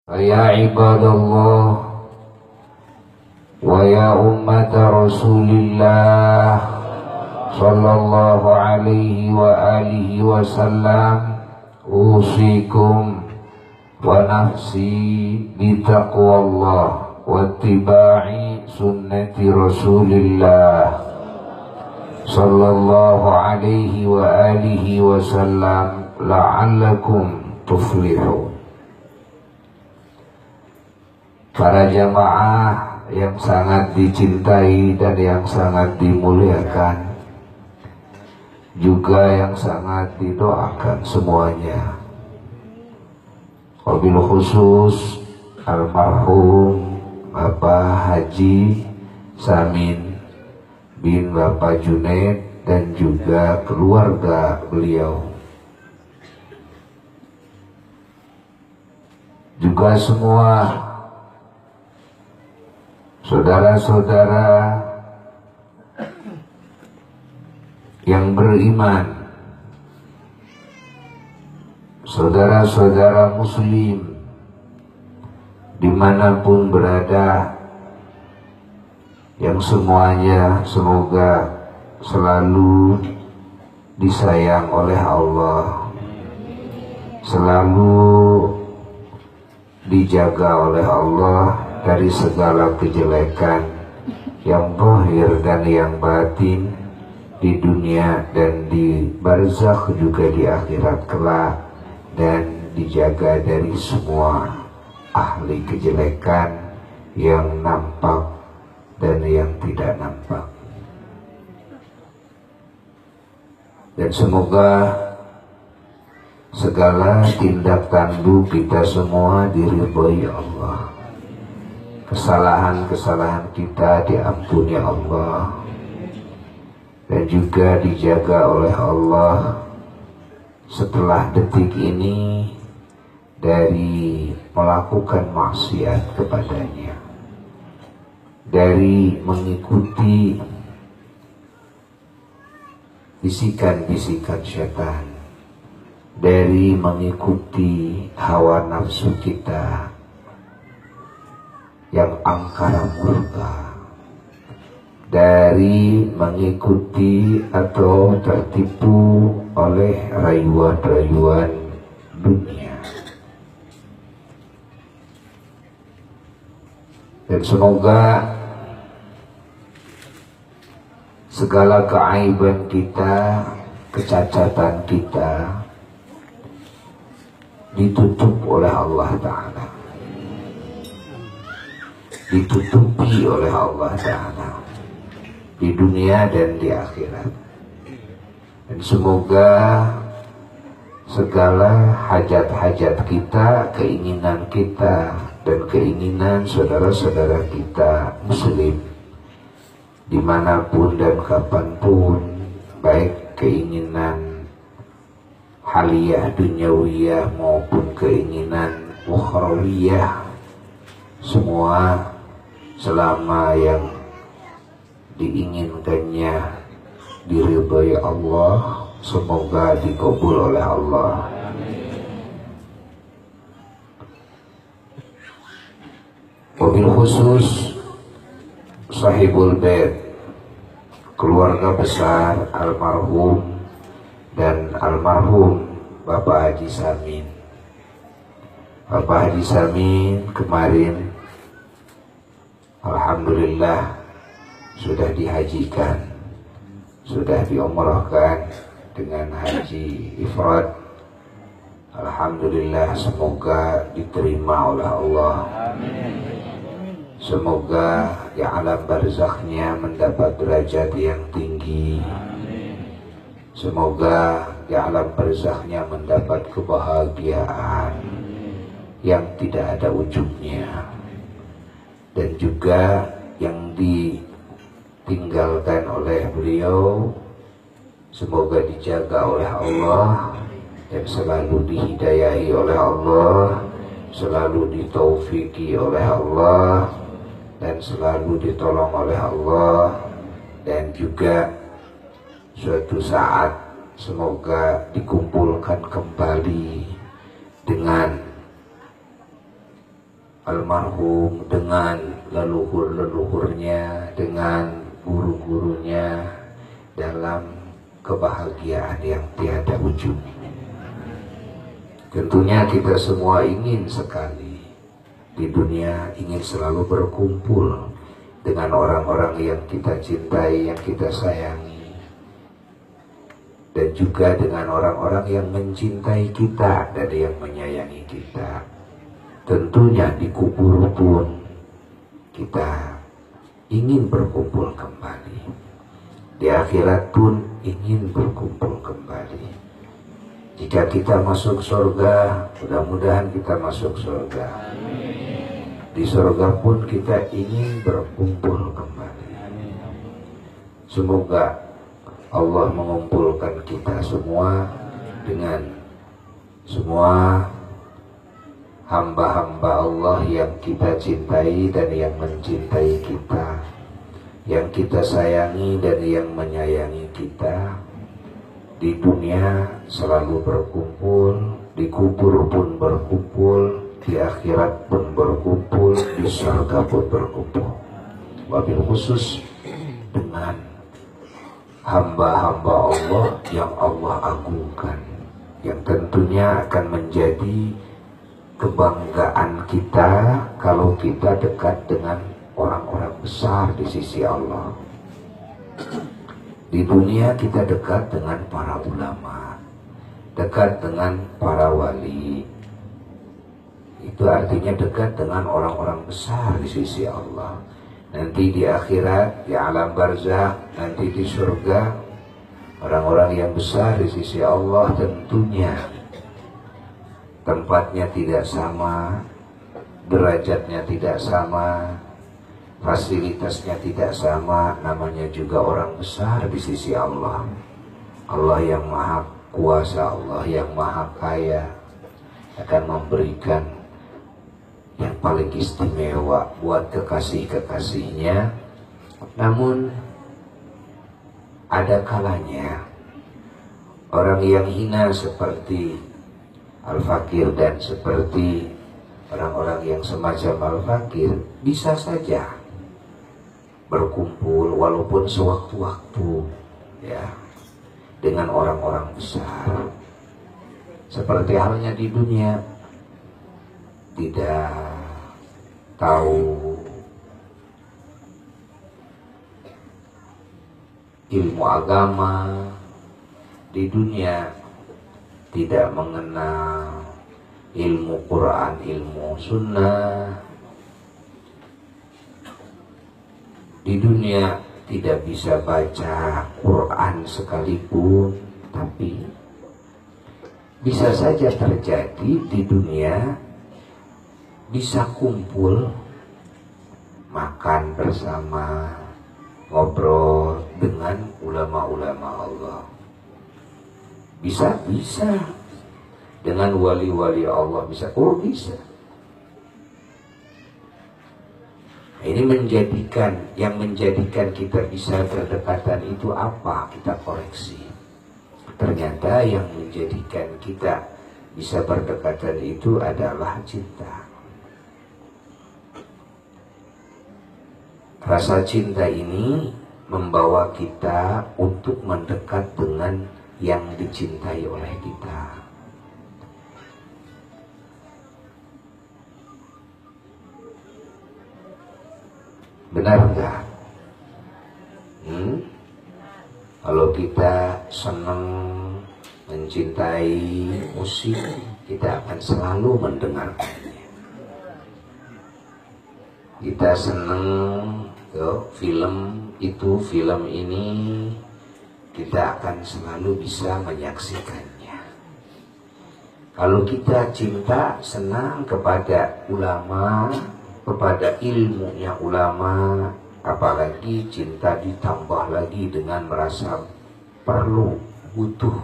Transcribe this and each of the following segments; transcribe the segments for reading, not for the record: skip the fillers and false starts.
Ya ibadallah wa ya ummat Rasulillah sallallahu alaihi wa alihi wasallam, usikum wa nafsi bitaqwallah wa ittiba'i sunnati Rasulillah sallallahu alaihi wa alihi wasallam la'allakum tuflihun. Para jamaah yang sangat dicintai dan yang sangat dimuliakan, juga yang sangat didoakan semuanya. Wabil khusus almarhum Bapak Haji Samin bin Bapak Junaid dan juga keluarga beliau, juga semua saudara-saudara yang beriman, saudara-saudara muslim dimanapun berada, yang semuanya semoga selalu disayang oleh Allah, selalu dijaga oleh Allah dari segala kejelekan yang zahir dan yang batin di dunia dan di barzakh, juga di akhirat kelak, dan dijaga dari semua ahli kejelekan yang nampak dan yang tidak nampak. Dan semoga segala tindak tanduk kita semua diridhoi Allah, kesalahan-kesalahan kita diampuni Allah, dan juga dijaga oleh Allah setelah detik ini dari melakukan maksiat kepadanya, dari mengikuti bisikan-bisikan syaitan, dari mengikuti hawa nafsu kita yang angkara murka, dari mengikuti atau tertipu oleh rayuan-rayuan dunia. Dan semoga segala keaiban kita, kecacatan kita ditutup oleh Allah Ta'ala, ditutupi oleh Allah Ta'ala di dunia dan di akhirat. Dan semoga segala hajat-hajat kita, keinginan kita, dan keinginan saudara-saudara kita muslim dimanapun dan kapanpun, baik keinginan haliyah dunyawiyah maupun keinginan ukhrawiyah, semua selama yang diinginkannya diridhoi Allah, semoga dikabul oleh Allah. Wabil khusus sahibul bait, keluarga besar almarhum dan almarhum Bapak Haji Samin. Bapak Haji Samin kemarin alhamdulillah sudah dihajikan, sudah diumrahkan dengan haji ifrad. Alhamdulillah, semoga diterima oleh Allah. Semoga di alam barzakhnya mendapat derajat yang tinggi. Semoga di alam barzakhnya mendapat kebahagiaan yang tidak ada ujungnya, dan juga yang ditinggalkan oleh beliau semoga dijaga oleh Allah dan selalu dihidayahi oleh Allah, selalu ditaufiki oleh Allah, dan selalu ditolong oleh Allah. Dan juga suatu saat semoga dikumpulkan kembali dengan almarhum, dengan leluhur-leluhurnya, dengan guru-gurunya dalam kebahagiaan yang tiada ujung. Tentunya kita semua ingin sekali di dunia, ingin selalu berkumpul dengan orang-orang yang kita cintai, yang kita sayangi, dan juga dengan orang-orang yang mencintai kita dan yang menyayangi kita. Tentunya di kubur pun kita ingin berkumpul kembali, di akhirat pun ingin berkumpul kembali. Jika kita masuk surga, mudah-mudahan kita masuk surga. Di surga pun kita ingin berkumpul kembali. Semoga Allah mengumpulkan kita semua dengan semua hamba-hamba Allah yang kita cintai dan yang mencintai kita, yang kita sayangi dan yang menyayangi kita. Di dunia selalu berkumpul, di kubur pun berkumpul, di akhirat pun berkumpul, di surga pun berkumpul. Wabil khusus dengan hamba-hamba Allah yang Allah agungkan, yang tentunya akan menjadi kebanggaan kita kalau kita dekat dengan orang-orang besar di sisi Allah. Di dunia kita dekat dengan para ulama, dekat dengan para wali. Itu artinya dekat dengan orang-orang besar di sisi Allah. Nanti di akhirat, di alam barzakh, nanti di surga, orang-orang yang besar di sisi Allah tentunya tempatnya tidak sama, derajatnya tidak sama, fasilitasnya tidak sama, namanya juga orang besar di sisi Allah. Allah yang maha kuasa, Allah yang maha kaya akan memberikan yang paling istimewa buat kekasih-kekasihnya. Namun ada kalanya orang yang hina seperti Al-Fakir dan seperti orang-orang yang semacam Al-Fakir bisa saja berkumpul walaupun sewaktu-waktu ya dengan orang-orang besar. Seperti halnya di dunia, tidak tahu ilmu agama, di dunia tidak mengenal ilmu Quran, ilmu sunnah, di dunia tidak bisa baca Quran sekalipun. Tapi bisa saja terjadi di dunia bisa kumpul, makan bersama, ngobrol dengan ulama-ulama Allah. Bisa dengan wali-wali Allah, bisa. Ini yang menjadikan kita bisa berdekatan itu apa? Kita koreksi. Ternyata yang menjadikan kita bisa berdekatan itu adalah cinta. Rasa cinta ini membawa kita untuk mendekat dengan yang dicintai oleh kita. Benar enggak? Kalau kita senang mencintai musik, kita akan selalu mendengarkannya. Kita senang film itu, film ini, kita akan selalu bisa menyaksikannya. Kalau kita cinta, senang kepada ulama, kepada ilmunya ulama, apalagi cinta ditambah lagi dengan merasa perlu, butuh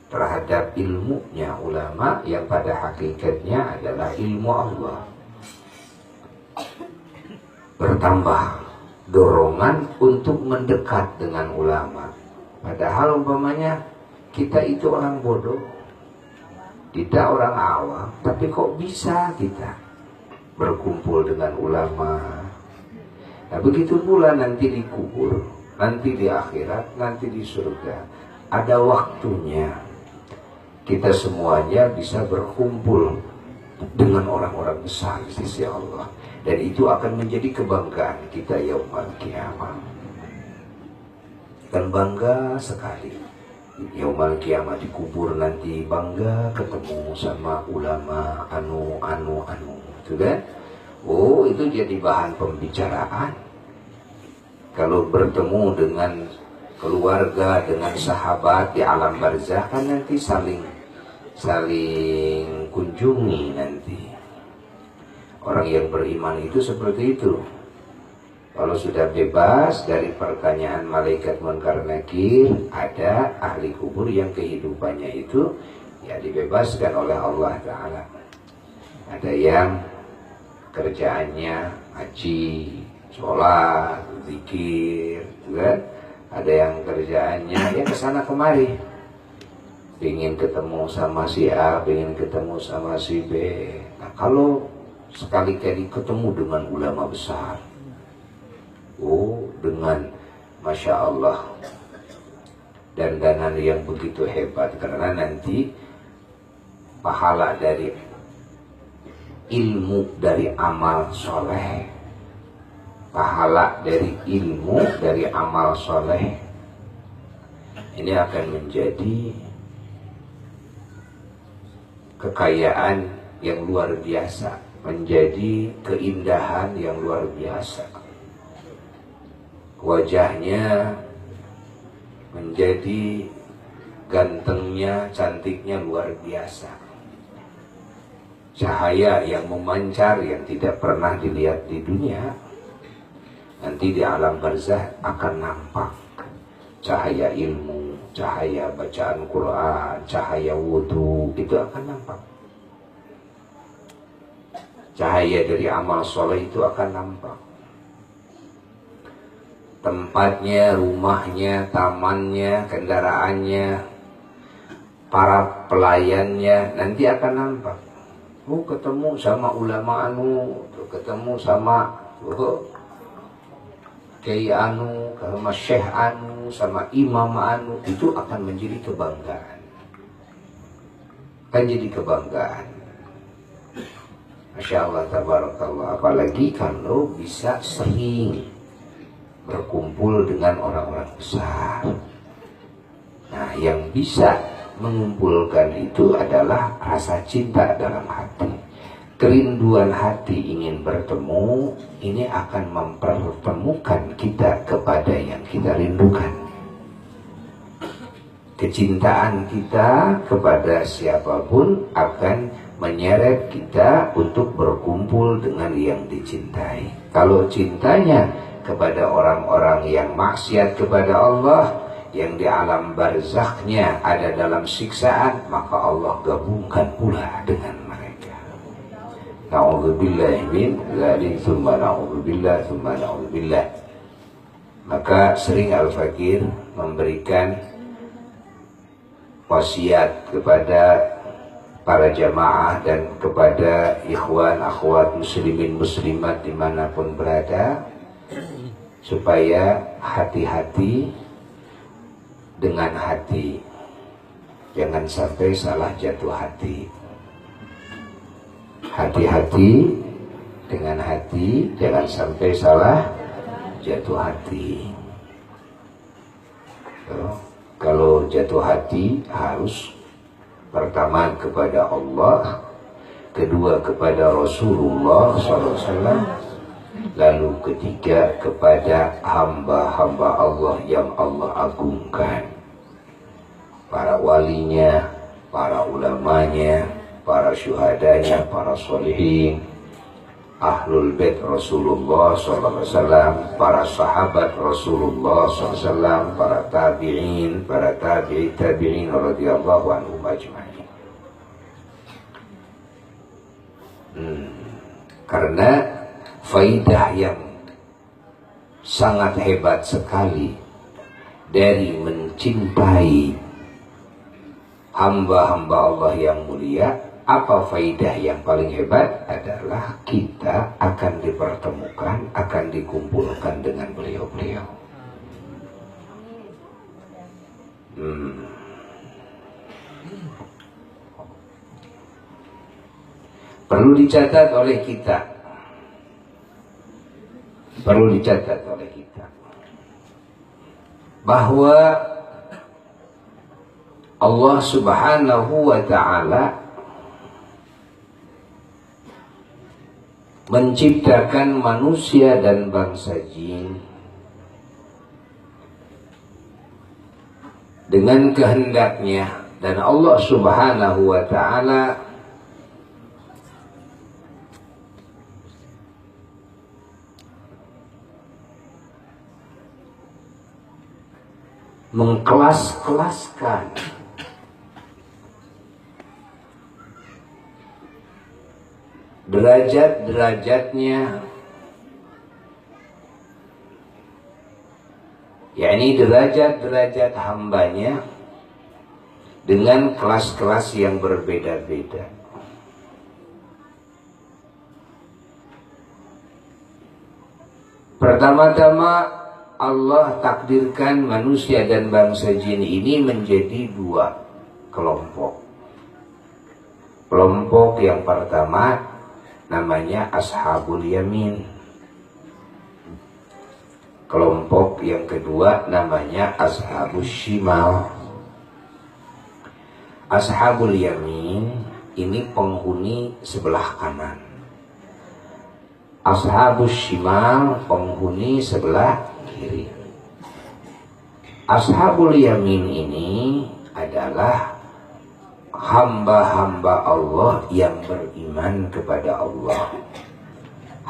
terhadap ilmunya ulama yang pada hakikatnya adalah ilmu Allah. Bertambah dorongan untuk mendekat dengan ulama. Padahal umpamanya kita itu orang bodoh, kita orang awam, tapi kok bisa kita berkumpul dengan ulama. Nah begitu pula nanti di kubur, nanti di akhirat, nanti di surga. Ada waktunya kita semuanya bisa berkumpul dengan orang-orang besar di sisi Allah. Dan itu akan menjadi kebanggaan kita yaumul kiamah. Dan bangga sekali yaumul kiamah di kubur nanti, bangga ketemu sama ulama anu itu kan. Oh, itu jadi bahan pembicaraan. Kalau bertemu dengan keluarga, dengan sahabat di alam barzakh kan nanti saling kunjungi nanti. Orang yang beriman itu seperti itu. Kalau sudah bebas dari pertanyaan malaikat munkar nakir, ada ahli kubur yang kehidupannya itu ya dibebaskan oleh Allah Ta'ala. Ada yang kerjaannya haji, sholat, zikir, kan? Ada yang kerjaannya ya kesana kemari, pengen ketemu sama si A, pengen ketemu sama si B. Nah kalau sekali-kali ketemu dengan ulama besar, oh dengan Masya Allah dandanan yang begitu hebat, karena nanti pahala dari ilmu, dari amal soleh, pahala dari ilmu, dari amal soleh, ini akan menjadi kekayaan yang luar biasa, menjadi keindahan yang luar biasa. Wajahnya menjadi gantengnya, cantiknya luar biasa. Cahaya yang memancar yang tidak pernah dilihat di dunia, nanti di alam barzakh akan nampak. Cahaya ilmu, cahaya bacaan Quran, cahaya wudhu, itu akan nampak. Cahaya dari amal soleh itu akan nampak. Tempatnya, rumahnya, tamannya, kendaraannya, para pelayannya nanti akan nampak. Oh, ketemu sama ulama anu, ketemu sama kiai anu, sama syekh anu, sama imam anu, itu akan menjadi kebanggaan. Kan jadi kebanggaan. Masya Allah, tabarakallah. Apalagi kalau bisa sering berkumpul dengan orang-orang besar. Nah, yang bisa mengumpulkan itu adalah rasa cinta dalam hati. Kerinduan hati ingin bertemu, ini akan mempertemukan kita kepada yang kita rindukan. Kecintaan kita kepada siapapun akan menyeret kita untuk berkumpul dengan yang dicintai. Kalau cintanya kepada orang-orang yang maksiat kepada Allah, yang di alam barzakhnya ada dalam siksaan, maka Allah gabungkan pula dengan mereka. Na'udzubillah min dzalik, tsumma na'udzubillah, tsumma na'udzubillah. Maka sering Al-Fakir memberikan wasiat kepada para jamaah dan kepada ikhwan akhwat muslimin muslimat dimanapun berada, supaya hati-hati dengan hati, jangan sampai salah jatuh hati. Hati-hati dengan hati, jangan sampai salah jatuh hati. Kalau jatuh hati harus pertama kepada Allah, kedua kepada Rasulullah SAW, lalu ketiga kepada hamba-hamba Allah yang Allah agungkan, para walinya, para ulamanya, para syuhadanya, para sholihin, ahlul bait Rasulullah SAW, para sahabat Rasulullah SAW, para tabi'in, para tabi'in radhiyallahu anhum ajma'in. Karena faidah yang sangat hebat sekali dari mencintai hamba-hamba Allah yang mulia apa faidah yang paling hebat adalah kita akan dipertemukan, akan dikumpulkan dengan beliau-beliau. Perlu dicatat oleh kita. Perlu dicatat oleh kita bahwa Allah Subhanahu wa ta'ala menciptakan manusia dan bangsa jin dengan kehendaknya, dan Allah Subhanahu wa ta'ala mengkelas-kelaskan derajat-derajatnya, yakni derajat-derajat hambanya dengan kelas-kelas yang berbeda-beda. Pertama-tama Allah takdirkan manusia dan bangsa jin ini menjadi dua kelompok. Kelompok yang pertama namanya Ashabul Yamin. Kelompok yang kedua namanya Ashabus Shimal. Ashabul Yamin ini penghuni sebelah kanan. Ashabus Shimal penghuni sebelah kiri. Ashabul Yamin ini adalah hamba-hamba Allah yang beriman kepada Allah,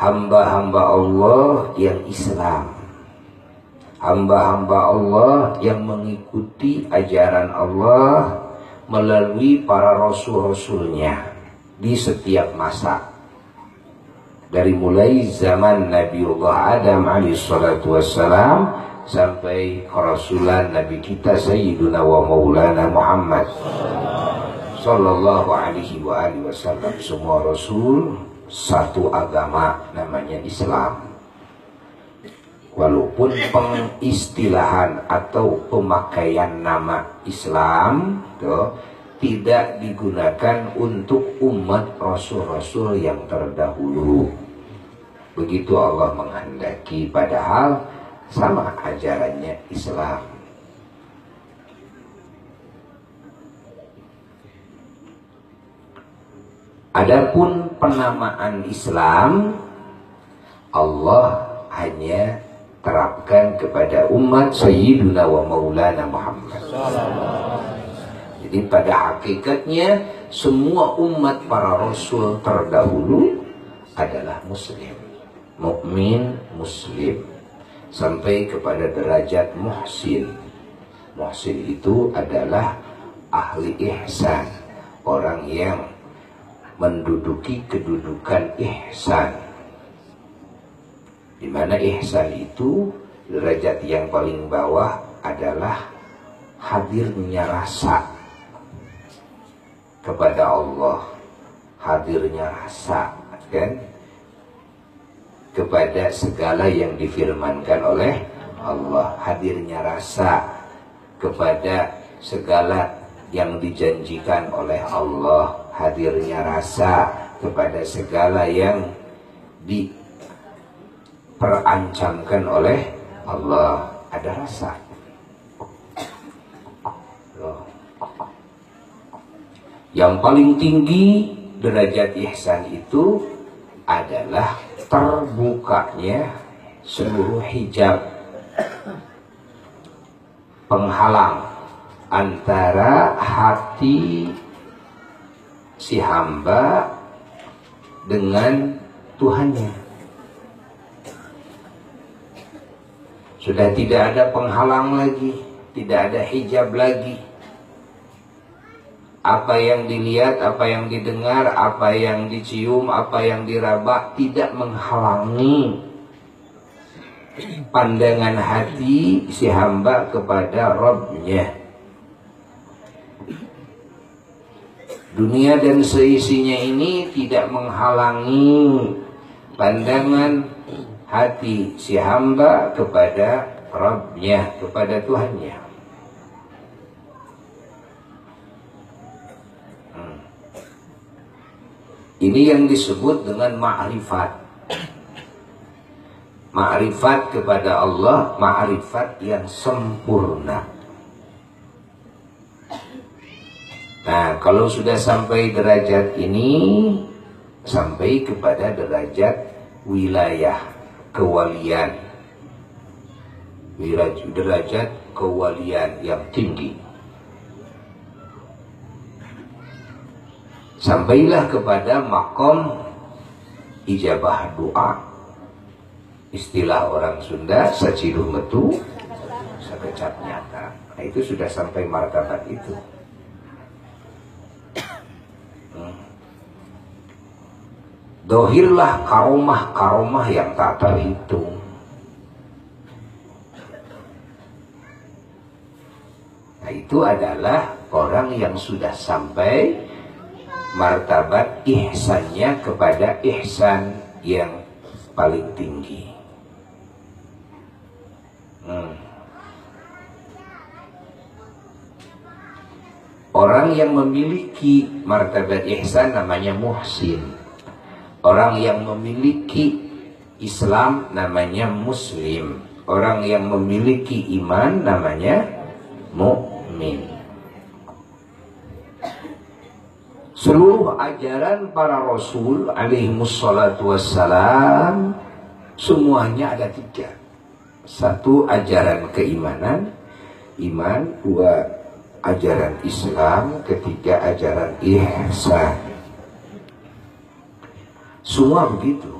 hamba-hamba Allah yang Islam, hamba-hamba Allah yang mengikuti ajaran Allah melalui para rasul-rasulnya di setiap masa, dari mulai zaman Nabiullah Adam alaihissalatu wassalam sampai kerasulan Nabi kita Sayyiduna wa Maulana Muhammad sallallahu alaihi wa alihi wasallam. Semua rasul satu agama namanya Islam. Walaupun pengistilahan atau pemakaian nama Islam tidak digunakan untuk umat rasul-rasul yang terdahulu. Begitu Allah menghendaki, padahal sama ajarannya Islam. Adapun penamaan Islam, Allah hanya terapkan kepada umat Sayyiduna wa Maulana Muhammad. Jadi pada hakikatnya semua umat para rasul terdahulu adalah muslim, mukmin muslim, sampai kepada derajat muhsin. Muhsin itu adalah ahli ihsan, orang yang menduduki kedudukan ihsan, di mana ihsan itu derajat yang paling bawah adalah hadirnya rasa kepada Allah, hadirnya rasa kan kepada segala yang difirmankan oleh Allah, hadirnya rasa kepada segala yang dijanjikan oleh Allah, hadirnya rasa kepada segala yang diperancamkan oleh Allah. Ada rasa. Yang paling tinggi derajat ihsan itu adalah terbukanya seluruh hijab penghalang antara hati si hamba dengan Tuhannya. Sudah tidak ada penghalang lagi, tidak ada hijab lagi. Apa yang dilihat, apa yang didengar, apa yang dicium, apa yang diraba tidak menghalangi pandangan hati si hamba kepada Rabb-Nya. Dunia dan seisinya ini tidak menghalangi pandangan hati si hamba kepada Rabbnya, kepada Tuhannya. Ini yang disebut dengan ma'rifat. Ma'rifat kepada Allah, ma'rifat yang sempurna. Nah, kalau sudah sampai derajat ini, sampai kepada derajat wilayah kewalian. Derajat kewalian yang tinggi. Sampailah kepada makom ijabah doa. Istilah orang Sunda, saciduh metu, sakecap nyata. Nah, itu sudah sampai martabat itu. Dohirlah karomah-karomah yang tak terhitung. Nah, itu adalah orang yang sudah sampai martabat ihsannya kepada ihsan yang paling tinggi. Orang yang memiliki martabat ihsan namanya muhsin. Orang yang memiliki Islam namanya muslim. Orang yang memiliki iman namanya mukmin. Seluruh ajaran para Rasul alaihimussalatu wassalam semuanya ada 3. 1 ajaran keimanan, iman. 2 ajaran Islam. 3 ajaran ihsan. Semua begitu.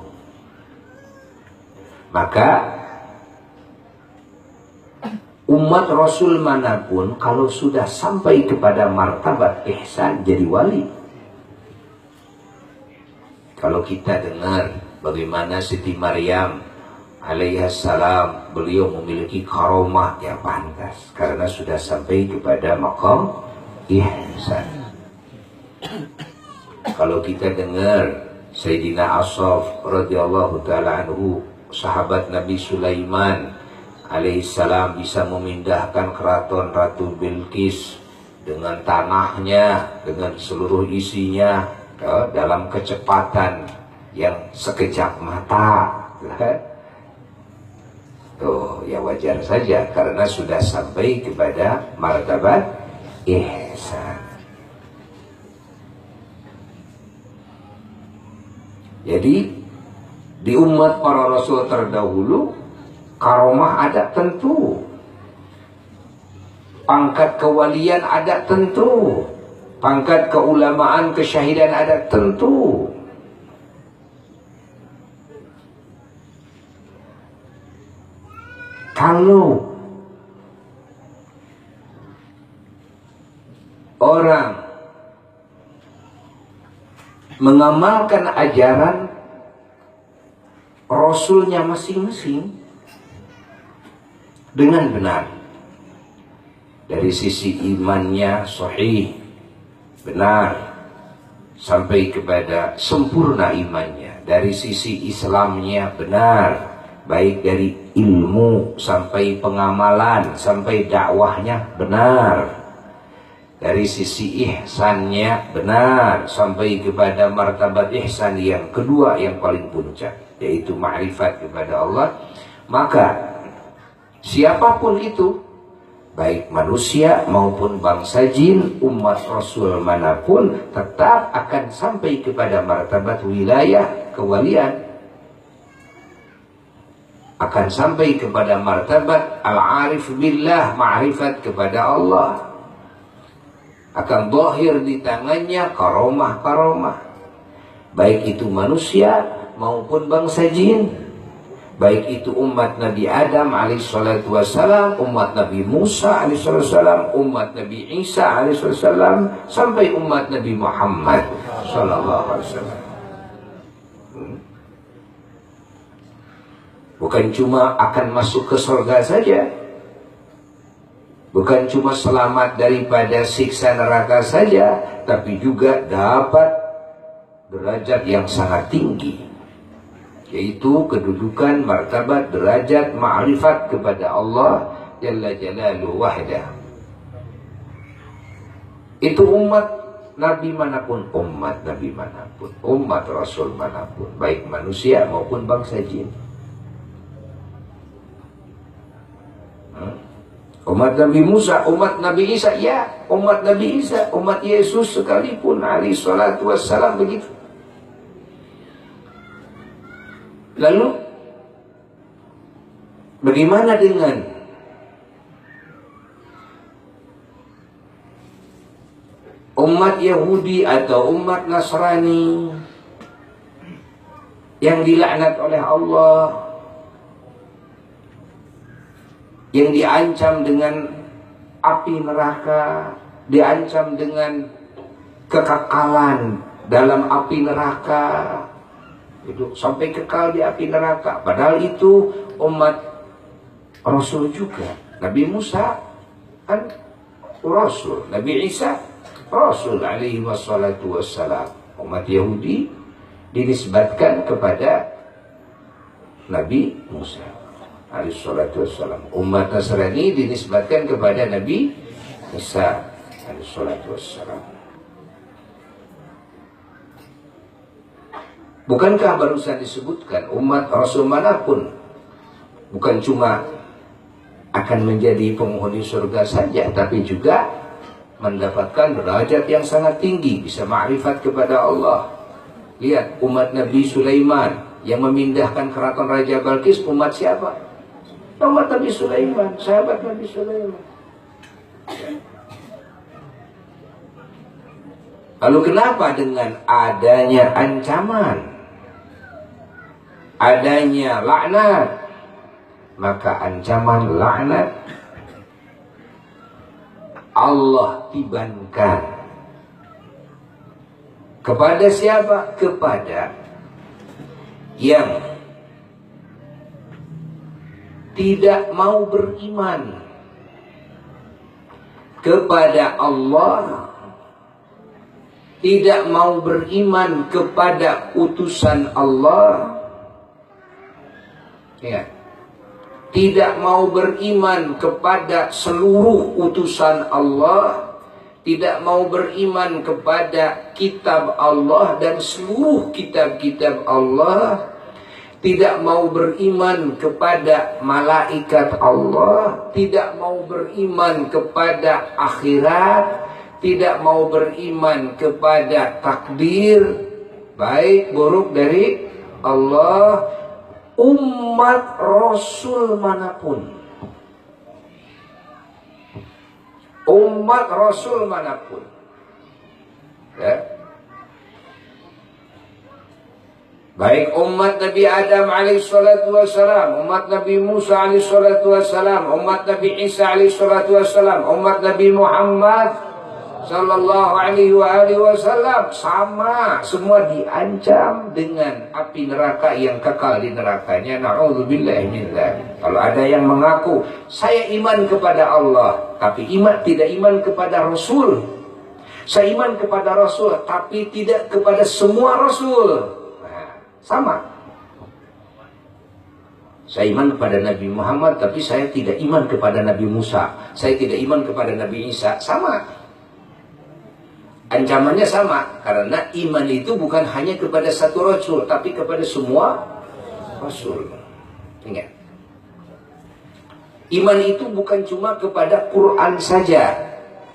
Maka umat Rasul manapun kalau sudah sampai kepada martabat ihsan jadi wali. Kalau kita dengar bagaimana Siti Maryam alaihissalam, beliau memiliki karomah yang pantas karena sudah sampai kepada maqam ihsan. Kalau kita dengar Sayyidina Asaf radhiyallahu ta'ala anhu, sahabat Nabi Sulaiman alaihissalam, bisa memindahkan keraton Ratu Bilqis dengan tanahnya, dengan seluruh isinya dalam kecepatan yang sekejap mata. Tuh, ya wajar saja karena sudah sampai kepada martabat ihsan. Jadi di umat para Rasul terdahulu karomah ada tentu, pangkat kewalian ada tentu, pangkat keulamaan, kesyahidan ada tentu. Kalau orang mengamalkan ajaran Rasulnya masing-masing dengan benar, dari sisi imannya sahih, benar, sampai kepada sempurna imannya, dari sisi Islamnya benar, baik dari ilmu sampai pengamalan sampai dakwahnya benar, dari sisi ihsannya benar sampai kepada martabat ihsan yang kedua yang paling puncak, yaitu ma'rifat kepada Allah. Maka siapapun itu, baik manusia maupun bangsa jin, umat Rasul manapun, tetap akan sampai kepada martabat wilayah kewalian, akan sampai kepada martabat al-arif billah, ma'rifat kepada Allah, akan zahir di tangannya karomah-karomah, baik itu manusia maupun bangsa jin, baik itu umat Nabi Adam alaihissalatu wassalam, umat Nabi Musa alaihissalatu wassalam, umat Nabi Isa alaihissalatu wassalam, sampai umat Nabi Muhammad sallallahu alaihi wasallam. Bukan cuma akan masuk ke surga saja, Bukan cuma selamat daripada siksa neraka saja, tapi juga dapat derajat yang sangat tinggi, yaitu kedudukan, martabat, derajat, ma'rifat kepada Allah Jalla Jalaluhu wahdah. Itu umat Nabi manapun, umat Nabi manapun, umat Rasul manapun, baik manusia maupun bangsa jin. Umat Nabi Musa, umat Nabi Isa, ya, umat Nabi Isa, umat Yesus sekalipun alaihi salatu wassalam begitu. Lalu bagaimana dengan umat Yahudi atau umat Nasrani yang dilaknat oleh Allah, yang diancam dengan api neraka, diancam dengan kekekalan dalam api neraka, itu sampai kekal di api neraka. Padahal itu umat Rasul juga. Nabi Musa kan Rasul, Nabi Isa Rasul alaihi wassalatu wassalam. Umat Yahudi dinisbatkan kepada Nabi Musa alaihi salatu wassalam. Umat Nasrani dinisbatkan kepada Nabi Isa alaihi salatu wassalam. Bukankah barusan disebutkan umat Rasul manapun bukan cuma akan menjadi penghuni surga saja, tapi juga mendapatkan derajat yang sangat tinggi, bisa ma'rifat kepada Allah. Lihat umat Nabi Sulaiman yang memindahkan keraton Raja Balkis, umat siapa? Umat Nabi Sulaiman, sahabat Nabi Sulaiman. Lalu kenapa dengan adanya ancaman, adanya laknat, maka ancaman laknat Allah tibankan kepada siapa? Kepada yang tidak mau beriman kepada Allah, tidak mau beriman kepada utusan Allah, ya, tidak mau beriman kepada seluruh utusan Allah, tidak mau beriman kepada kitab Allah dan seluruh kitab-kitab Allah, tidak mau beriman kepada malaikat Allah, tidak mau beriman kepada akhirat, tidak mau beriman kepada takdir baik buruk dari Allah. Umat Rasul manapun, umat Rasul manapun, ya, baik umat Nabi Adam alaihissalatu wassalam, umat Nabi Musa alaihissalatu wassalam, umat Nabi Isa alaihissalatu wassalam, umat Nabi Muhammad sallallahu alaihi wasallam, sama, semua diancam dengan api neraka yang kekal di nerakanya. Na'udzubillahi min dzalik. Kalau ada yang mengaku saya iman kepada Allah tapi tidak iman kepada Rasul, saya iman kepada Rasul tapi tidak kepada semua Rasul, nah, sama. Saya iman kepada Nabi Muhammad tapi saya tidak iman kepada Nabi Musa, saya tidak iman kepada Nabi Isa, sama. Ancamannya sama, karena iman itu bukan hanya kepada satu Rasul, tapi kepada semua Rasul. Ingat, iman itu bukan cuma kepada Quran saja,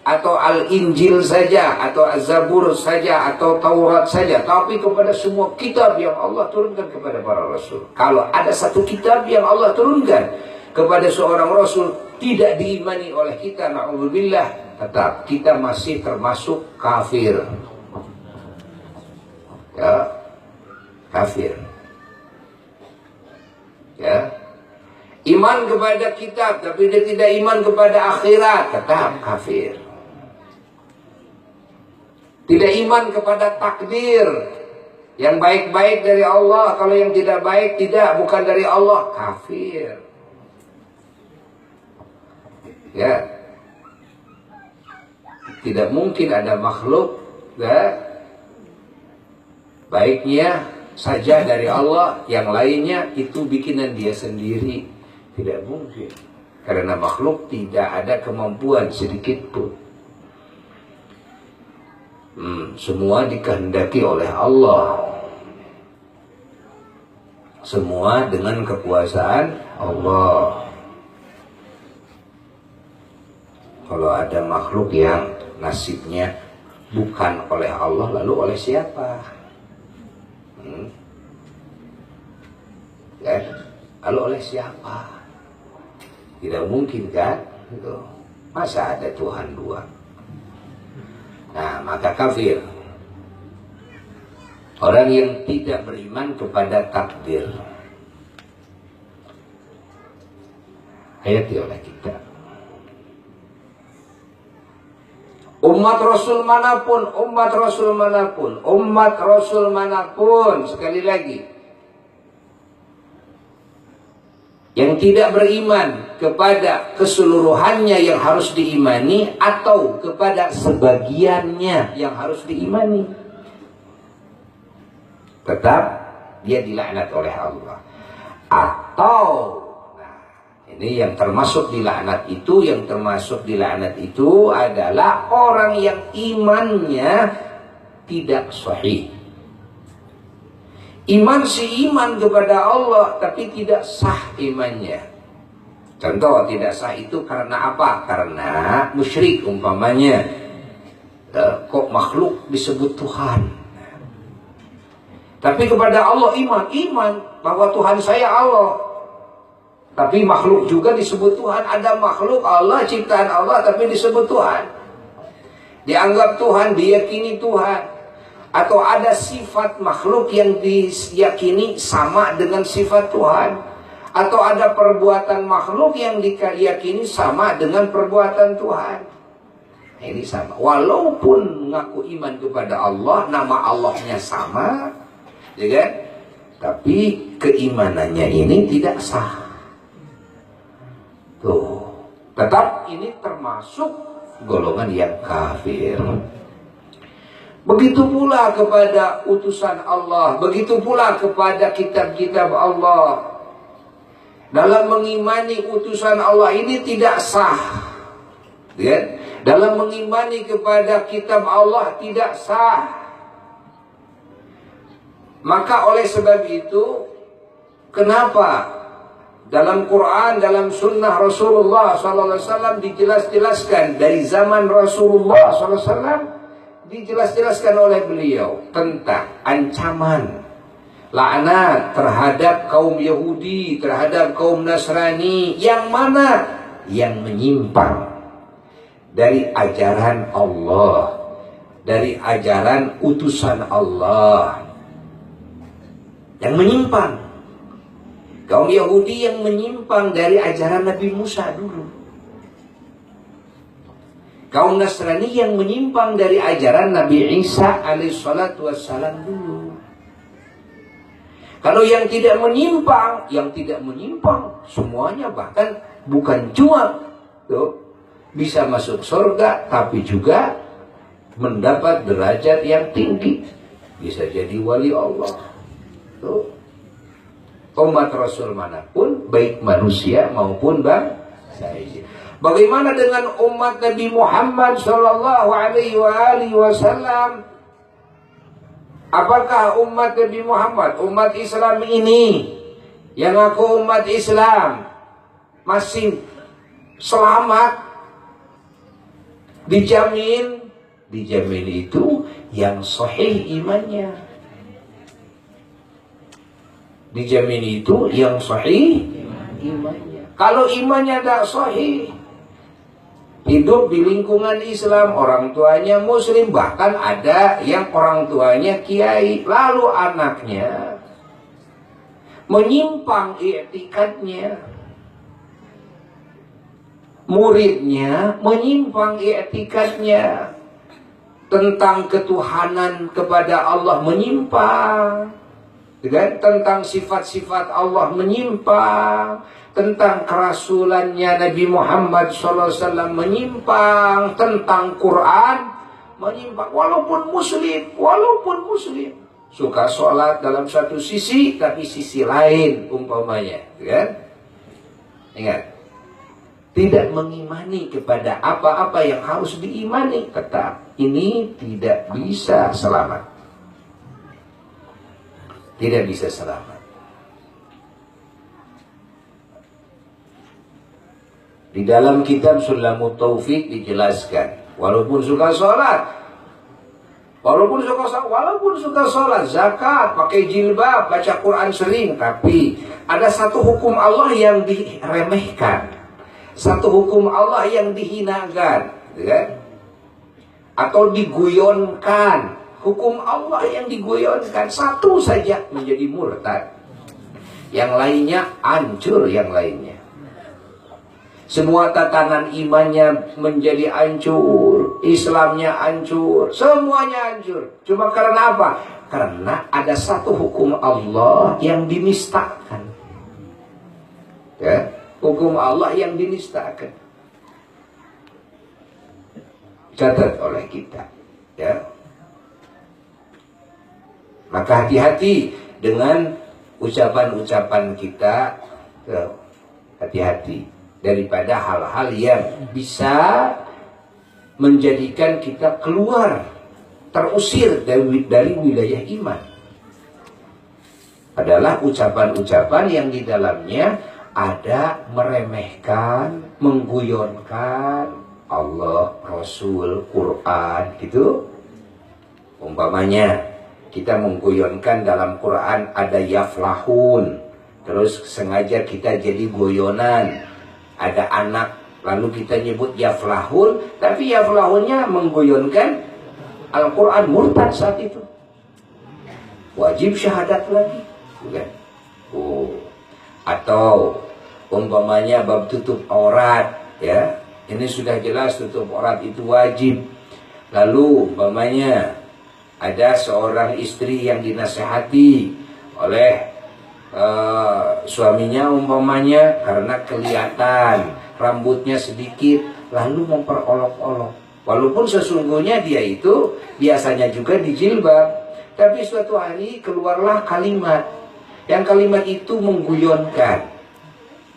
atau Al-Injil saja, atau Az-Zabur saja, atau Taurat saja, tapi kepada semua kitab yang Allah turunkan kepada para Rasul. Kalau ada satu kitab yang Allah turunkan kepada seorang Rasul tidak diimani oleh kita, na'udzubillah, tetap kita masih termasuk kafir, ya, kafir, ya. Iman kepada kitab tapi dia tidak iman kepada akhirat, tetap kafir. Tidak iman kepada takdir, yang baik-baik dari Allah, kalau yang tidak baik bukan dari Allah, kafir, ya. Tidak mungkin ada makhluk baiknya saja dari Allah, yang lainnya itu bikinan dia sendiri. Tidak mungkin, karena makhluk tidak ada kemampuan sedikit pun. Semua dikehendaki oleh Allah, semua dengan kekuasaan Allah. Kalau ada makhluk yang nasibnya bukan oleh Allah, lalu oleh siapa? Lalu oleh siapa? Tidak mungkin kan? Masa ada Tuhan dua? Nah, maka kafir. Orang yang tidak beriman kepada takdir. Hayati oleh kita. Umat Rasul manapun, sekali lagi, yang tidak beriman kepada keseluruhannya yang harus diimani, atau kepada sebagiannya yang harus diimani, tetap dia dilaknat oleh Allah. Atau ini yang termasuk dilaknat itu, adalah orang yang imannya tidak sahih. Iman kepada Allah, tapi tidak sah imannya. Contoh tidak sah itu karena apa? Karena musyrik umpamanya. Kok makhluk disebut Tuhan? Tapi kepada Allah iman bahwa Tuhan saya Allah. Tapi makhluk juga disebut Tuhan. Ada makhluk Allah, ciptaan Allah, tapi disebut Tuhan. Dianggap Tuhan, diyakini Tuhan. Atau ada sifat makhluk yang diyakini sama dengan sifat Tuhan. Atau ada perbuatan makhluk yang diyakini sama dengan perbuatan Tuhan. Nah, ini sama. Walaupun mengaku iman kepada Allah, nama Allahnya sama, ya kan? Tapi keimanannya ini tidak sah. Tuh, tetap ini termasuk golongan yang kafir. Begitu pula kepada utusan Allah, begitu pula kepada kitab-kitab Allah. Dalam mengimani utusan Allah ini tidak sah. Ya? Dalam mengimani kepada kitab Allah tidak sah. Maka oleh sebab itu, kenapa dalam Quran, dalam sunnah Rasulullah SAW dijelaskan dari zaman Rasulullah SAW, dijelaskan oleh beliau tentang ancaman laknat terhadap kaum Yahudi, terhadap kaum Nasrani, yang mana? Yang menyimpang dari ajaran Allah, dari ajaran utusan Allah. Yang menyimpang. Kaum Yahudi yang menyimpang dari ajaran Nabi Musa dulu. Kaum Nasrani yang menyimpang dari ajaran Nabi Isa alaihissalatu wassalam dulu. Kalau yang tidak menyimpang semuanya, bahkan bukan cuma bisa masuk surga, tapi juga mendapat derajat yang tinggi. Bisa jadi wali Allah. Umat Rasul manapun, baik manusia maupun bangsa. Bagaimana dengan umat Nabi Muhammad sallallahu alaihi wasallam? Apakah umat Nabi Muhammad, umat Islam ini, yang aku umat Islam, masih selamat? Dijamin itu yang sahih imannya. Dijamin itu yang sahih imannya. Kalau imannya tidak sahih, hidup di lingkungan Islam, orang tuanya Muslim, bahkan ada yang orang tuanya kiai, lalu anaknya menyimpang i'tikadnya, muridnya menyimpang i'tikadnya tentang ketuhanan kepada Allah, menyimpang. tentang sifat-sifat Allah menyimpang, tentang kerasulannya Nabi Muhammad SAW menyimpang, tentang Quran menyimpang. Walaupun muslim suka sholat dalam satu sisi, tapi sisi lain umpamanya, kan? Ingat, tidak mengimani kepada apa-apa yang harus diimani, tetap ini tidak bisa selamat. Tidak bisa selamat. Di dalam kitab Sulamut Taufik dijelaskan, walaupun suka sholat, zakat, pakai jilbab, baca Quran sering, tapi ada satu hukum Allah yang diremehkan, satu hukum Allah yang dihinakan, kan? Atau diguyonkan. Hukum Allah yang diguyonkan, satu saja menjadi murtad, yang lainnya hancur, yang lainnya semua tatanan imannya menjadi hancur, Islamnya hancur, semuanya hancur. Cuma karena apa? Karena ada satu hukum Allah yang dinistakan, ya? Hukum Allah yang dinistakan. Catat oleh kita, ya. Maka hati-hati dengan ucapan-ucapan kita, hati-hati daripada hal-hal yang bisa menjadikan kita keluar, terusir dari wilayah iman. Adalah ucapan-ucapan yang di dalamnya ada meremehkan, mengguyonkan Allah, Rasul, Quran, gitu. Umpamanya kita mengguyonkan dalam Quran ada yaflahun, terus sengaja kita jadi guyonan. Ada anak, lalu kita nyebut yaflahun, tapi yaflahunnya mengguyonkan Al-Quran, murtad saat itu. Wajib syahadat lagi, bukan? Atau umpamanya bab tutup aurat, ya. Ini sudah jelas tutup aurat itu wajib. Lalu umpamanya ada seorang istri yang dinasehati oleh suaminya umpamanya karena kelihatan rambutnya sedikit, lalu memperolok-olok, walaupun sesungguhnya dia itu biasanya juga dijilbab, tapi suatu hari keluarlah kalimat, yang kalimat itu mengguyonkan.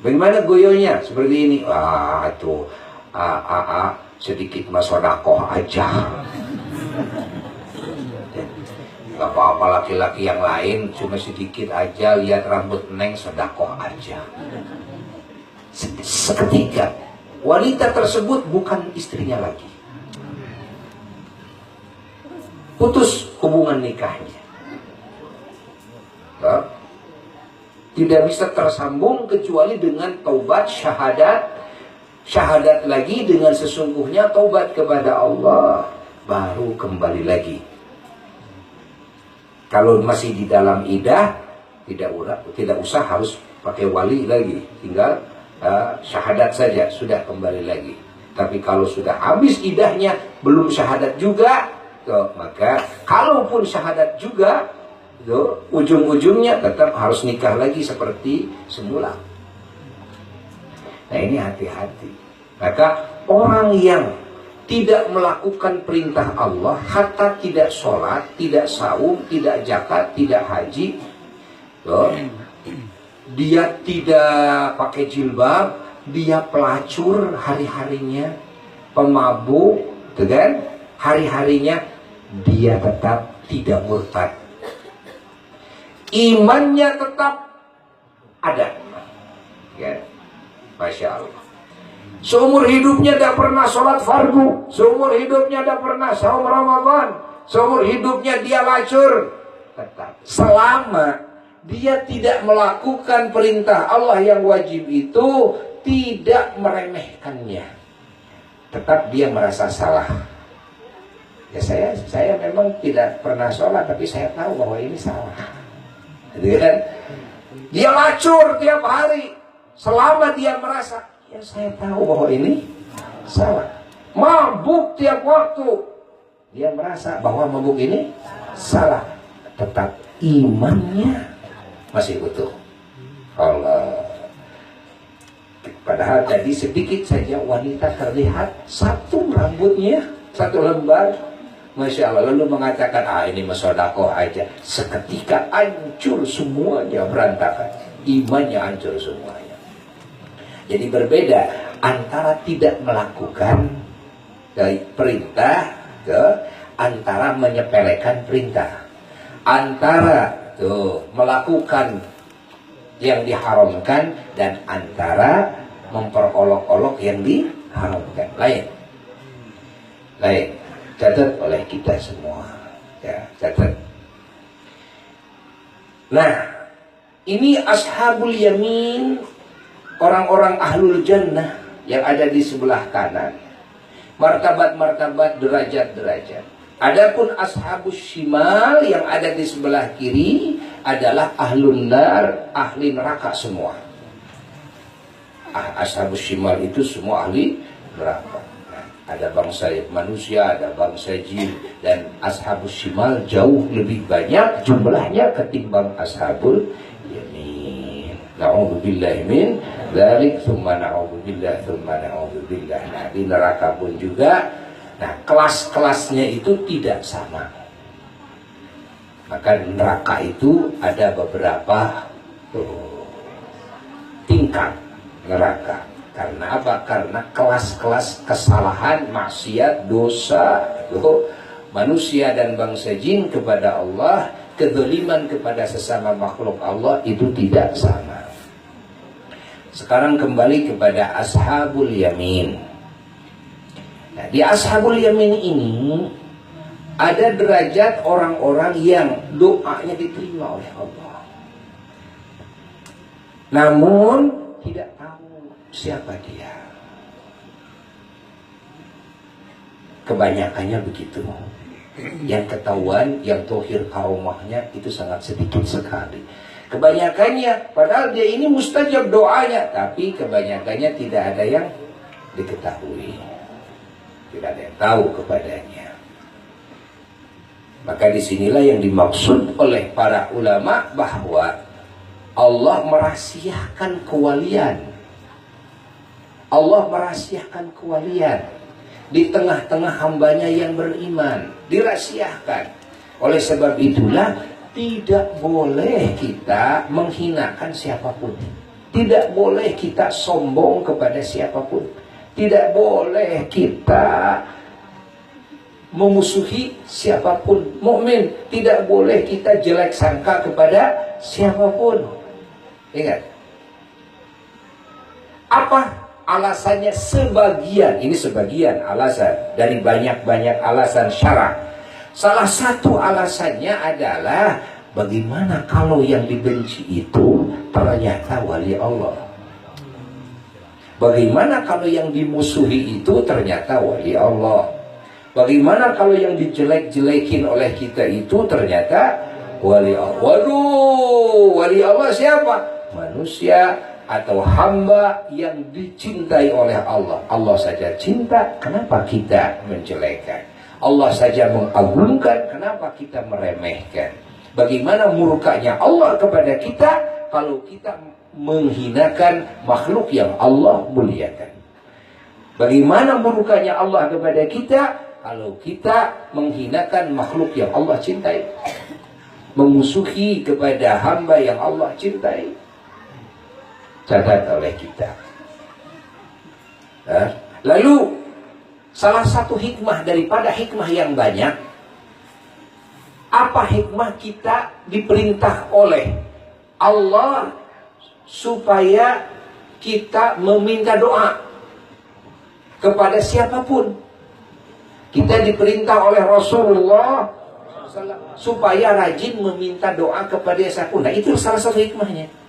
Bagaimana guyonnya? Seperti ini, tuh sedikit mas sodakoh aja. Gak apa-apa laki-laki yang lain, cuma sedikit aja, lihat rambut neng, sedekah aja. Seketika wanita tersebut bukan istrinya lagi, putus hubungan nikahnya, tidak bisa tersambung kecuali dengan taubat, syahadat lagi dengan sesungguhnya taubat kepada Allah, baru kembali lagi. Kalau masih di dalam idah, tidak usah harus pakai wali lagi, tinggal syahadat saja, sudah kembali lagi. Tapi kalau sudah habis idahnya, belum syahadat juga, maka kalaupun syahadat juga, ujung-ujungnya tetap harus nikah lagi seperti semula. Nah, ini hati-hati. Maka orang yang tidak melakukan perintah Allah, hatta tidak sholat, tidak saum, tidak zakat, tidak haji, dia tidak pakai jilbab, dia pelacur hari-harinya, pemabuk, kan? Hari-harinya dia tetap tidak murtad, imannya tetap ada, ya, Masya Allah. Seumur hidupnya tidak pernah sholat fardu, seumur hidupnya tidak pernah saum Ramadan, seumur hidupnya dia lacur, tetap selama dia tidak melakukan perintah Allah yang wajib itu, tidak meremehkannya, tetap dia merasa salah. Ya, saya memang tidak pernah sholat, tapi saya tahu bahwa ini salah, gitu kan? Dia lacur tiap hari, selama dia merasa, ya saya tahu bahwa ini salah. Mabuk tiap waktu, dia merasa bahwa mabuk ini salah, tetap imannya masih utuh. Allah. Padahal tadi sedikit saja wanita terlihat satu rambutnya, satu lembar, Masya Allah. Lalu mengatakan, ini masodako aja. Seketika hancur semuanya, berantakan. Imannya hancur semuanya. Jadi berbeda antara tidak melakukan dari perintah ke antara menyepelekan perintah, antara melakukan yang diharamkan dan antara memperolok-olok yang diharamkan. Lain catat oleh kita semua ya, catat. Nah, ini ashabul yamin, orang-orang ahlul jannah yang ada di sebelah kanan, martabat-martabat, derajat-derajat. Adapun ashabus shimal yang ada di sebelah kiri adalah ahlun nar, ahli neraka semua. Ashabus shimal itu semua ahli neraka. Nah, ada bangsa manusia, ada bangsa jin, dan ashabus shimal jauh lebih banyak jumlahnya ketimbang ashabul yamin. Na'udzubillahi min dzalik, tsumma na'udzubillah, tsumma na'udzubillah. Nah, di neraka pun juga, nah, kelas-kelasnya itu tidak sama. Maka neraka itu ada beberapa tingkat neraka. Karena apa? Karena kelas-kelas kesalahan, maksiat, dosa manusia dan bangsa jin kepada Allah, kezaliman kepada sesama makhluk Allah itu tidak sama. Sekarang kembali kepada ashabul yamin. Nah, di ashabul yamin ini ada derajat orang-orang yang doanya diterima oleh Allah, namun tidak tahu siapa dia. Kebanyakannya begitu. Yang ketahuan, yang tohir karomahnya itu sangat sedikit sekali. Kebanyakannya, padahal dia ini mustajab doanya, tapi kebanyakannya tidak ada yang diketahui, tidak ada yang tahu kepadanya. Maka disinilah yang dimaksud oleh para ulama bahwa Allah merahasiakan kewalian. Allah merahasiakan kewalian di tengah-tengah hambanya yang beriman, dirahasiakan. Oleh sebab itulah tidak boleh kita menghinakan siapapun, tidak boleh kita sombong kepada siapapun, tidak boleh kita memusuhi siapapun. Mukmin tidak boleh kita jelek sangka kepada siapapun. Ingat, apa alasannya? Sebagian, ini sebagian alasan dari banyak-banyak alasan syara. Salah satu alasannya adalah bagaimana kalau yang dibenci itu ternyata wali Allah? Bagaimana kalau yang dimusuhi itu ternyata wali Allah? Bagaimana kalau yang dijelek-jelekin oleh kita itu ternyata wali Allah? Waduh, wali Allah siapa? Manusia atau hamba yang dicintai oleh Allah. Allah saja cinta, kenapa kita menjelekkan? Allah saja mengagungkan, kenapa kita meremehkan? Bagaimana murkanya Allah kepada kita kalau kita menghinakan makhluk yang Allah muliakan? Bagaimana murkanya Allah kepada kita kalau kita menghinakan makhluk yang Allah cintai, memusuhi kepada hamba yang Allah cintai? Catat oleh kita. Lalu salah satu hikmah daripada hikmah yang banyak, apa hikmah kita diperintah oleh Allah supaya kita meminta doa kepada siapapun? Kita diperintah oleh Rasulullah supaya rajin meminta doa kepada siapapun. Nah, itu salah satu hikmahnya.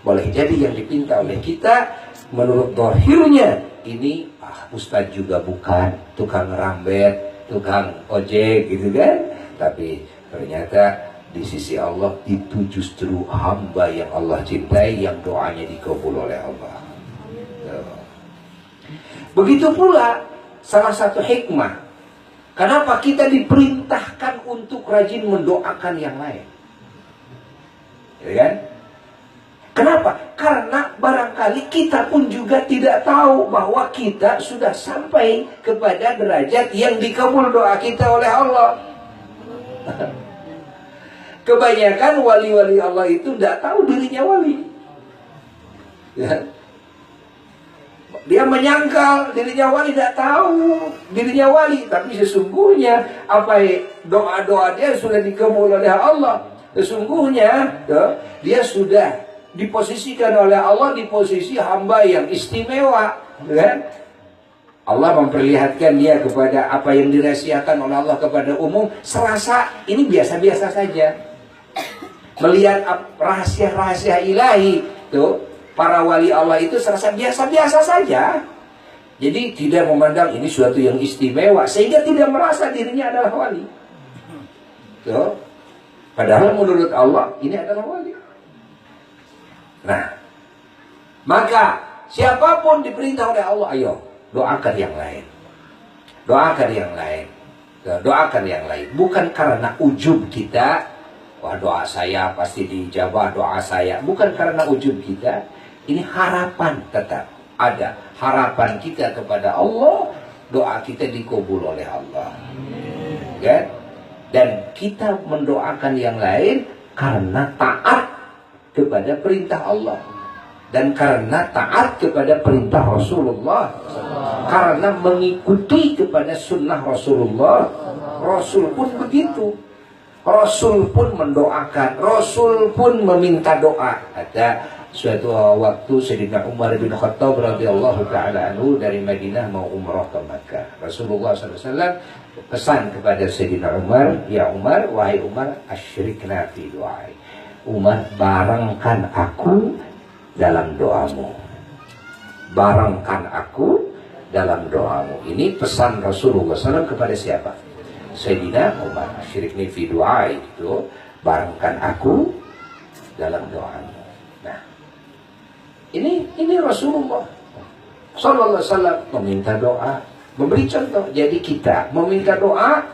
Boleh jadi yang dipinta oleh kita menurut dohirnya ini ustadz juga bukan, tukang rambet, tukang ojek gitu kan, tapi ternyata di sisi Allah itu justru hamba yang Allah cintai, yang doanya dikabul oleh Allah. Begitu pula salah satu hikmah kenapa kita diperintahkan untuk rajin mendoakan yang lain. ya kan? Kenapa? Karena barangkali kita pun juga tidak tahu bahwa kita sudah sampai kepada derajat yang dikabul doa kita oleh Allah. Kebanyakan wali-wali Allah itu tidak tahu dirinya wali. Ya. Dia menyangkal dirinya wali, tidak tahu dirinya wali. Tapi sesungguhnya doa-doa dia sudah dikabul oleh Allah. Sesungguhnya ya, dia sudah diposisikan oleh Allah di posisi hamba yang istimewa, kan? Allah memperlihatkan dia kepada apa yang dirahasiakan oleh Allah kepada umum, serasa ini biasa-biasa saja. Melihat rahasia-rahasia ilahi tuh, para wali Allah itu serasa biasa-biasa saja. Jadi tidak memandang ini suatu yang istimewa, sehingga tidak merasa dirinya adalah wali. Tuh. Padahal menurut Allah ini adalah wali. Nah, maka siapapun diperintah oleh Allah, ayo doakan yang lain. Doakan yang lain. Doakan yang lain. Bukan karena ujub kita, wah doa saya pasti dijabah, doa saya. Bukan karena ujub kita. Ini harapan tetap ada. Harapan kita kepada Allah, doa kita dikabul oleh Allah. Kan? Dan kita mendoakan yang lain karena taat kepada perintah Allah dan karena taat kepada perintah Rasulullah, karena mengikuti kepada sunnah Rasulullah. Rasul pun begitu, Rasul pun mendoakan, Rasul pun meminta doa. Ada suatu waktu Sayyidina Umar bin Khattab radhiyallahu taala anhu dari Madinah mau umrah ke Makkah. Rasulullah SAW pesan kepada Sayyidina Umar, ya Umar, wahai Umar, asyrikna fi du'ai. Umar, barengkan aku dalam doamu. Barengkan aku dalam doamu. Ini pesan Rasulullah SAW kepada siapa? Sayyidina Umar. Syirikni fi du'ai, itu barengkan aku dalam doamu. Nah, ini Rasulullah Sallallahu Alaihi Wasallam meminta doa, memberi contoh. Jadi kita meminta doa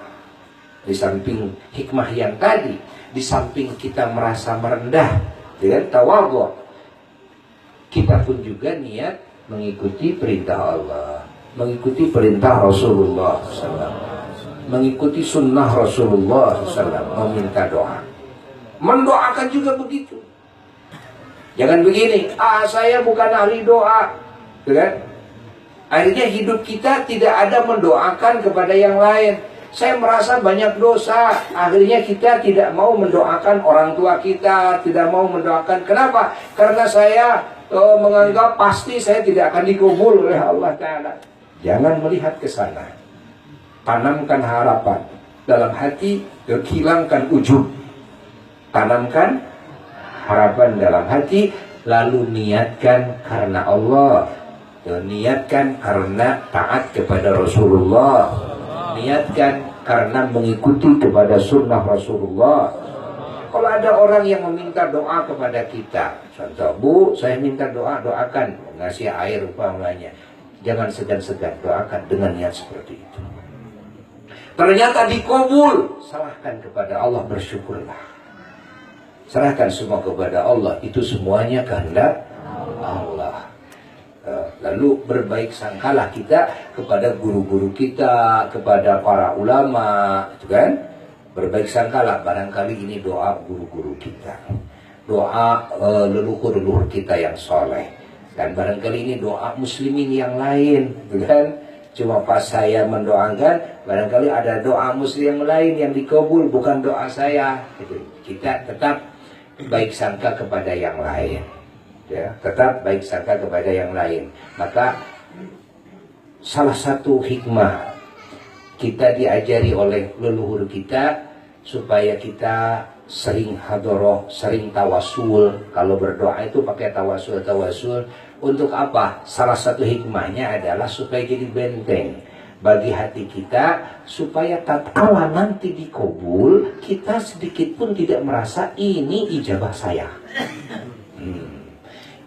di samping hikmah yang tadi, di samping kita merasa merendah dengan tawadhu, kita pun juga niat mengikuti perintah Allah, mengikuti perintah Rasulullah SAW, mengikuti sunnah Rasulullah SAW, meminta doa. Mendoakan juga begitu. Jangan begini, saya bukan ahli doa, kan? Akhirnya hidup kita tidak ada mendoakan kepada yang lain. Saya merasa banyak dosa, akhirnya kita tidak mau mendoakan orang tua kita, tidak mau mendoakan. Kenapa? Karena saya menganggap pasti saya tidak akan dikabul oleh Allah Ta'ala. Jangan melihat ke sana. Tanamkan harapan dalam hati, hilangkan ujub. Tanamkan harapan dalam hati, lalu niatkan karena Allah. Niatkan karena taat kepada Rasulullah. Niatkan karena mengikuti kepada sunnah Rasulullah. Kalau ada orang yang meminta doa kepada kita, contoh, Bu, saya minta doa, doakan, ngasih air umpamanya, jangan segan-segan, doakan dengan niat seperti itu. Ternyata dikabul, serahkan kepada Allah, bersyukurlah. Serahkan semua kepada Allah, itu semuanya kehendak Allah. Lalu berbaik sangkalah kita kepada guru-guru kita, kepada para ulama, itu kan? Berbaik sangkalah, barangkali ini doa guru-guru kita, doa leluhur-leluhur kita yang soleh, dan barangkali ini doa muslimin yang lain, itu kan? Cuma pas saya mendoakan, barangkali ada doa muslim yang lain yang dikabul, bukan doa saya. Gitu. Kita tetap baik sangka kepada yang lain. Ya, tetap baik sangka kepada yang lain. Maka salah satu hikmah kita diajari oleh leluhur kita supaya kita sering hadoroh, sering tawasul. Kalau berdoa itu pakai tawasul. Untuk apa? Salah satu hikmahnya adalah supaya jadi benteng bagi hati kita, supaya tatkala nanti dikabul, kita sedikit pun tidak merasa ini ijabah saya.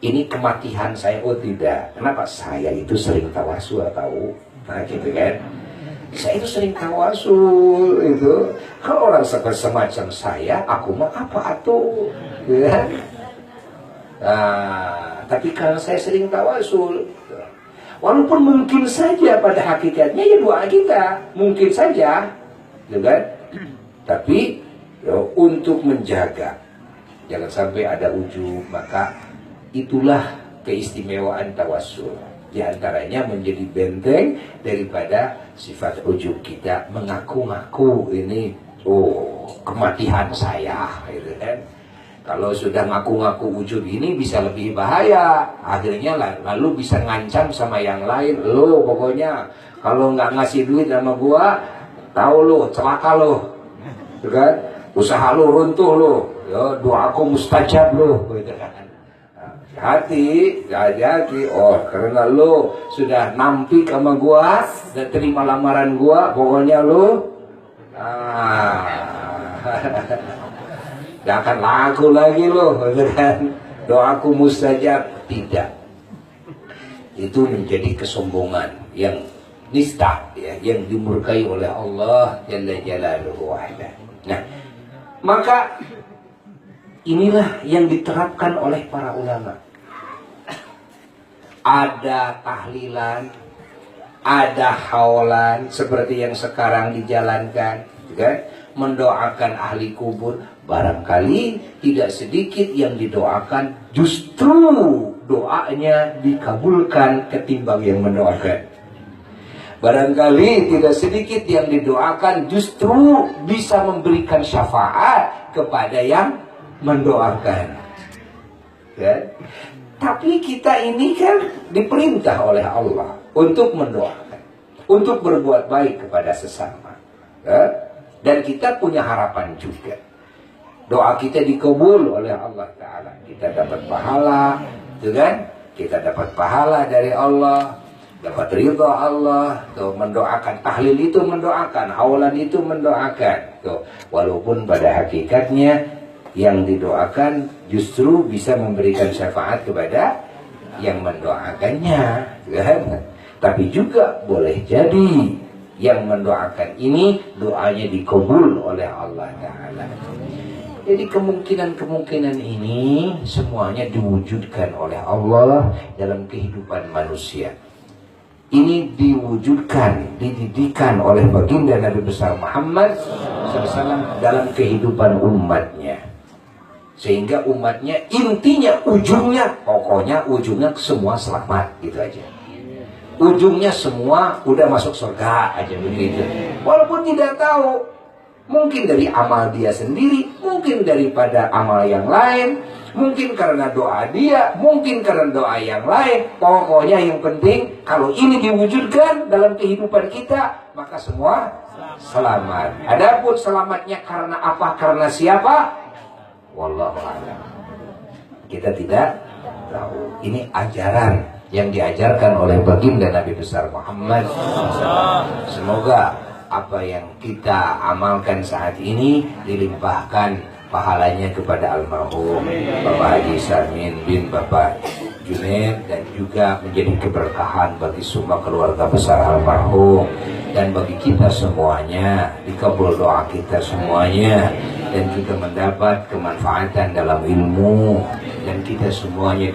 Ini kematian saya, oh tidak. Kenapa? Saya itu sering tawasul tahu. Nah gitu kan. Saya itu sering tawasul itu. Kalau orang semacam saya, aku mah apa atuh, ya. Nah, tapi karena saya sering tawasul, walaupun mungkin saja pada hakikatnya ya doa kita, mungkin saja, gitu kan? Tapi ya, untuk menjaga, jangan sampai ada ujub, maka itulah keistimewaan tawasul. Di antaranya menjadi benteng daripada sifat ujub kita, mengaku-ngaku ini kematian saya, gitu kan. Kalau sudah ngaku-ngaku ujub ini bisa lebih bahaya. Akhirnya lalu bisa ngancam sama yang lain. Lo pokoknya kalau nggak ngasih duit sama gua, tahu lo, celaka lo, gitu kan. Usaha lo runtuh lo, ya, doaku mustajab lo, gitu kan. Hati, hati, karena lo sudah nampik sama gua dan terima lamaran gua, pokoknya lo gak akan laku lagi lo, kan? Doaku mustajab. Tidak, itu menjadi kesombongan yang nista, ya, yang dimurkai oleh Allah Jalla Jalaluhu wahda. Nah, maka inilah yang diterapkan oleh para ulama. Ada tahlilan, ada haulan seperti yang sekarang dijalankan, kan? Mendoakan ahli kubur. Barangkali tidak sedikit yang didoakan justru doanya dikabulkan ketimbang yang mendoakan. Barangkali tidak sedikit yang didoakan justru bisa memberikan syafaat kepada yang mendoakan, kan? Tapi kita ini kan diperintah oleh Allah untuk mendoakan, untuk berbuat baik kepada sesama, kan? Dan kita punya harapan juga. Doa kita dikabul oleh Allah Ta'ala. Kita dapat pahala, gitu kan? Kita dapat pahala dari Allah, dapat ridha Allah. Tuh, mendoakan tahlil itu mendoakan, haulan itu mendoakan. Tuh, walaupun pada hakikatnya yang didoakan justru bisa memberikan syafaat kepada yang mendoakannya, kan? Tapi juga boleh jadi yang mendoakan ini doanya dikabul oleh Allah Ta'ala. Jadi kemungkinan-kemungkinan ini semuanya diwujudkan oleh Allah dalam kehidupan manusia. Ini diwujudkan, dididikan oleh baginda Nabi besar Muhammad SAW dalam kehidupan umatnya. Sehingga umatnya intinya, ujungnya, pokoknya ujungnya semua selamat, gitu aja. Ujungnya semua udah masuk surga aja begitu. Walaupun tidak tahu, mungkin dari amal dia sendiri, mungkin daripada amal yang lain, mungkin karena doa dia, mungkin karena doa yang lain. Pokoknya yang penting kalau ini diwujudkan dalam kehidupan kita, maka semua selamat. Adapun selamatnya karena apa, karena siapa, wallahu a'lam, kita tidak tahu. Ini ajaran yang diajarkan oleh baginda Nabi besar Muhammad. Semoga apa yang kita amalkan saat ini dilimpahkan pahalanya kepada almarhum Bapak Haji Samin bin Bapak Junaid, dan juga menjadi keberkahan bagi semua keluarga besar almarhum dan bagi kita semuanya, dikabul doa kita semuanya, dan juga mendapat kemanfaatan dalam ilmu, dan kita semuanya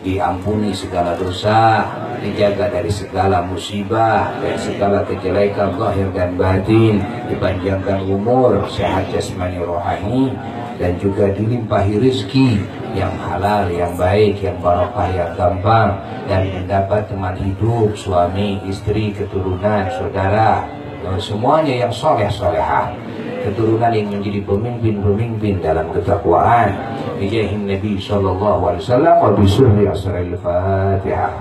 diampuni segala dosa, dijaga dari segala musibah dan segala kejelekan zahir dan batin, dipanjangkan umur, sehat jasmani rohani, dan juga dilimpahi rezeki yang halal, yang baik, yang barokah, yang gampang, dan mendapat teman hidup, suami, istri, keturunan, saudara, semuanya yang soleh-solehah, keturunan yang menjadi pemimpin-pemimpin dalam ketakwaan. Bijahin Nabi sallallahu alaihi wasallam wa bi sirri asril Fatihah.